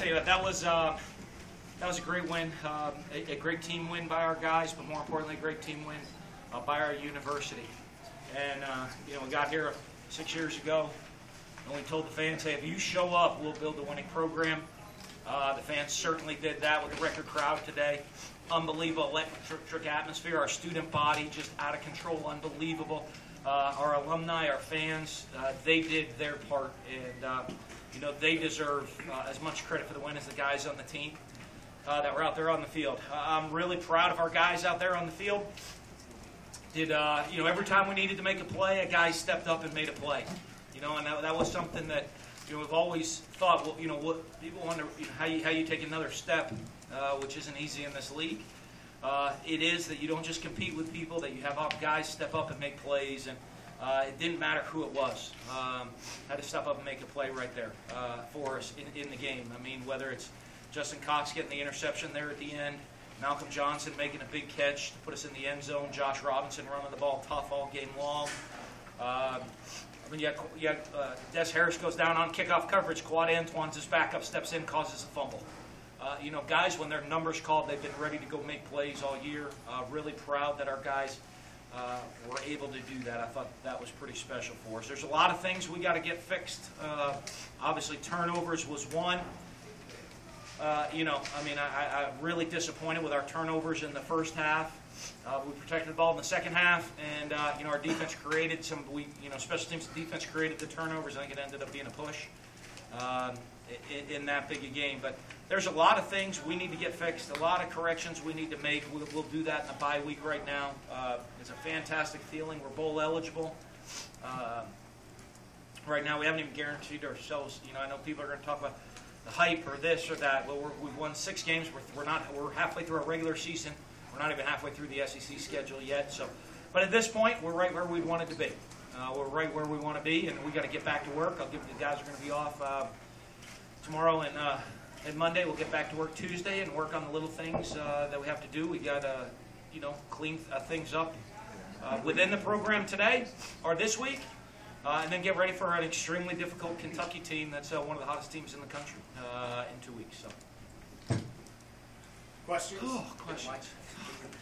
tell you what, that was a great win, a great team win by our guys, but more importantly, a great team win by our university. And you know, we got here 6 years ago, and we told the fans, hey, if you show up, we'll build a winning program. The fans certainly did that with a record crowd today. Unbelievable electric atmosphere. Our student body just out of control, unbelievable. Our alumni, our fans, they did their part, and you know, they deserve as much credit for the win as the guys on the team that were out there on the field. I'm really proud of our guys out there on the field. You know, every time we needed to make a play, a guy stepped up and made a play. You know, and that was something that, you know, we've always thought. Well, you know, what people wonder, you know, how you take another step, which isn't easy in this league. It is that you don't just compete with people; that you have guys step up and make plays, and it didn't matter who it was. Had to step up and make a play right there for us in the game. I mean, whether it's Justin Cox getting the interception there at the end, Malcolm Johnson making a big catch to put us in the end zone, Josh Robinson running the ball tough all game long. I mean, Des Harris goes down on kickoff coverage. Quad Antoine's his backup, steps in, causes a fumble. You know, guys, when their number's called, they've been ready to go make plays all year. Really proud that our guys were able to do that. I thought that was pretty special for us. There's a lot of things we got to get fixed. Obviously, turnovers was one. You know, I mean, I'm really disappointed with our turnovers in the first half. We protected the ball in the second half, and you know, our defense created some. You know, special teams defense created the turnovers. I think it ended up being a push in that big a game. But there's a lot of things we need to get fixed. A lot of corrections we need to make. We'll do that in the bye week right now. It's a fantastic feeling. We're bowl eligible. Right now, we haven't even guaranteed ourselves. You know, I know people are going to talk about the hype or this or that. Well, we've won 6 games. We're halfway through our regular season. We're not even halfway through the SEC schedule yet. So, but at this point, we're right where we wanted to be. We're right where we want to be, and we got to get back to work. The guys are going to be off tomorrow and Monday. We'll get back to work Tuesday and work on the little things that we have to do. We got to, you know, clean things up within the program today or this week. And then get ready for an extremely difficult Kentucky team that's one of the hottest teams in the country in 2 weeks. So, questions? Oh, questions.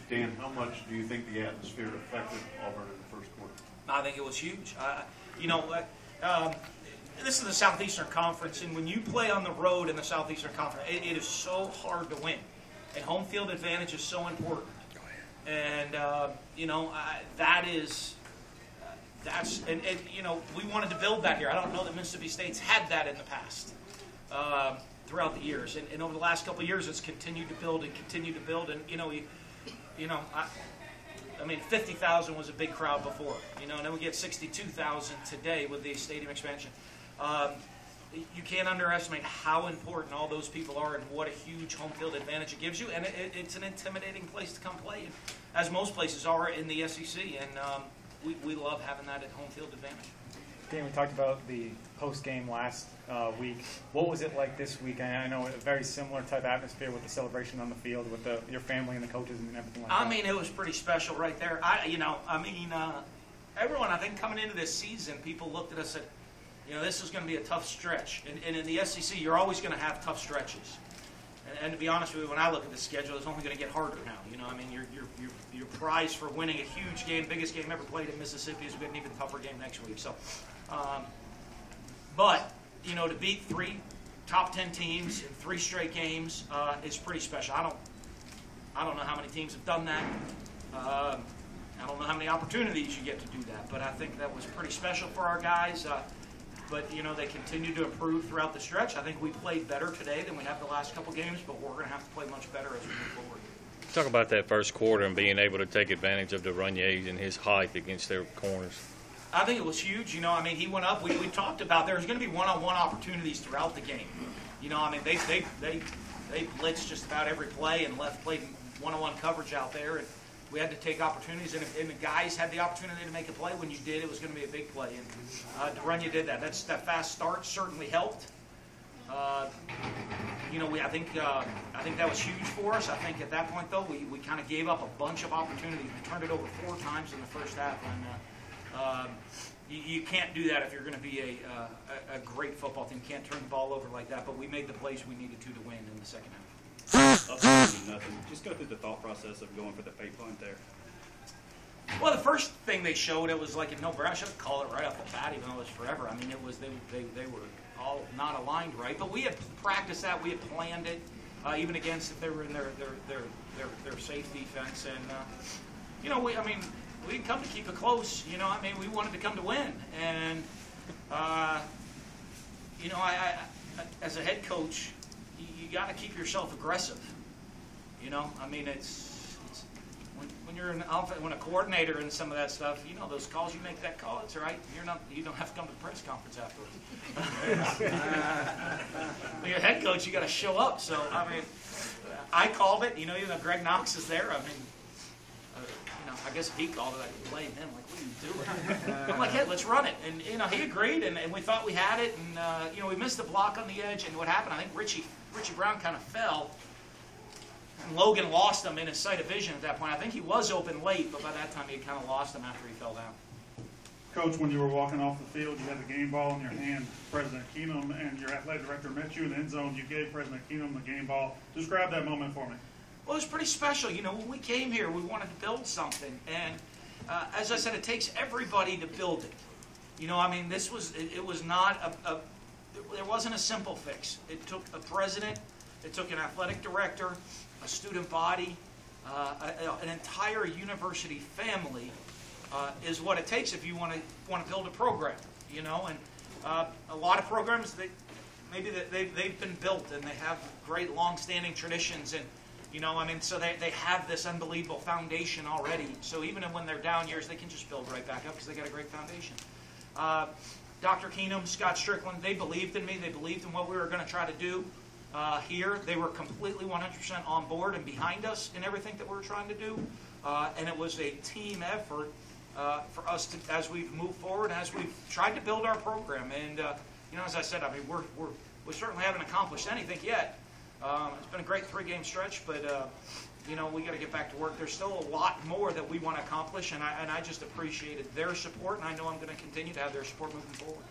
Dan, how much do you think the atmosphere affected Auburn in the first quarter? I think it was huge. You know, this is the Southeastern Conference, and when you play on the road in the Southeastern Conference, it is so hard to win. And home field advantage is so important. And, you know, and you know, we wanted to build that here. I don't know that Mississippi State's had that in the past throughout the years, and over the last couple of years, it's continued to build and continue to build. And you know, I mean, 50,000 was a big crowd before, you know, and then we get 62,000 today with the stadium expansion. You can't underestimate how important all those people are and what a huge home field advantage it gives you, and it's an intimidating place to come play, as most places are in the SEC, and we love having that at home field advantage. Dan, we talked about the post-game last week. What was it like this week? I know a very similar type atmosphere with the celebration on the field with your family and the coaches and everything like that. I mean, it was pretty special right there. Everyone, I think, coming into this season, people looked at us and said, you know, this is going to be a tough stretch. And in the SEC, you're always going to have tough stretches. And to be honest with you, when I look at the schedule, it's only going to get harder now. You know, I mean, your prize for winning a huge game, biggest game ever played in Mississippi, is an even tougher game next week. So, but you know, to beat 3 top 10 teams in 3 straight games is pretty special. I don't know how many teams have done that. I don't know how many opportunities you get to do that. But I think that was pretty special for our guys. But, you know, they continue to improve throughout the stretch. I think we played better today than we have the last couple games, but we're going to have to play much better as we move forward. Talk about that first quarter and being able to take advantage of Duranier and his height against their corners. I think it was huge. You know, I mean, he went up. We talked about there's going to be one-on-one opportunities throughout the game. You know, I mean, they blitzed just about every play and played one-on-one coverage out there. And we had to take opportunities, and the guys had the opportunity to make a play. When you did, it was going to be a big play, and Duranier did that. That fast start certainly helped. You know, I think that was huge for us. I think at that point, though, we kind of gave up a bunch of opportunities. We turned it over 4 times in the first half, and you can't do that if you're going to be a great football team. You can't turn the ball over like that. But we made the plays we needed to win in the second half. Up 17-0. Just go through the thought process of going for the fake punt there. Well, the first thing they showed, it was like a no-brainer. I should have called it right off the bat, even though it was forever. I mean, it was they were all not aligned right. But we had practiced that. We had planned it, even against if they were in their safe defense. And you know, we didn't come to keep it close. You know, I mean, we wanted to come to win. And you know, I as a head coach, you got to keep yourself aggressive. You know, I mean, it's when you're when a coordinator and some of that stuff, you know, those calls, you make that call, it's all right. You don't have to come to the press conference afterwards. When you're a head coach, you got to show up. So I mean, I called it. You know, even though Greg Knox is there, I mean, you know, I guess if he called it, I could blame him. Like, what are you doing? I'm like, hey, let's run it. And you know, he agreed, and we thought we had it. And you know, we missed the block on the edge. And what happened? I think Richie Brown kind of fell. And Logan lost him in his sight of vision at that point. I think he was open late, but by that time he had kind of lost him after he fell down. Coach, when you were walking off the field, you had the game ball in your hand. President Keenum and your athletic director met you in the end zone. You gave President Keenum the game ball. Describe that moment for me. Well, it was pretty special. You know, when we came here, we wanted to build something. And as I said, it takes everybody to build it. You know, I mean, it was not there wasn't a simple fix. It took a president, it took an athletic director, a student body, an entire university family is what it takes if you want to build a program. You know, and a lot of programs they've been built and they have great long-standing traditions, and you know, I mean, so they have this unbelievable foundation already. So even when they're down years, they can just build right back up because they got a great foundation. Dr. Keenum, Scott Strickland, they believed in me. They believed in what we were going to try to do. Here, they were completely 100% on board and behind us in everything that we were trying to do, and it was a team effort for us to, as we've moved forward, as we've tried to build our program. And you know, as I said, I mean, we certainly haven't accomplished anything yet. It's been a great 3-game stretch, but you know, we got to get back to work. There's still a lot more that we want to accomplish, and I just appreciated their support, and I know I'm going to continue to have their support moving forward.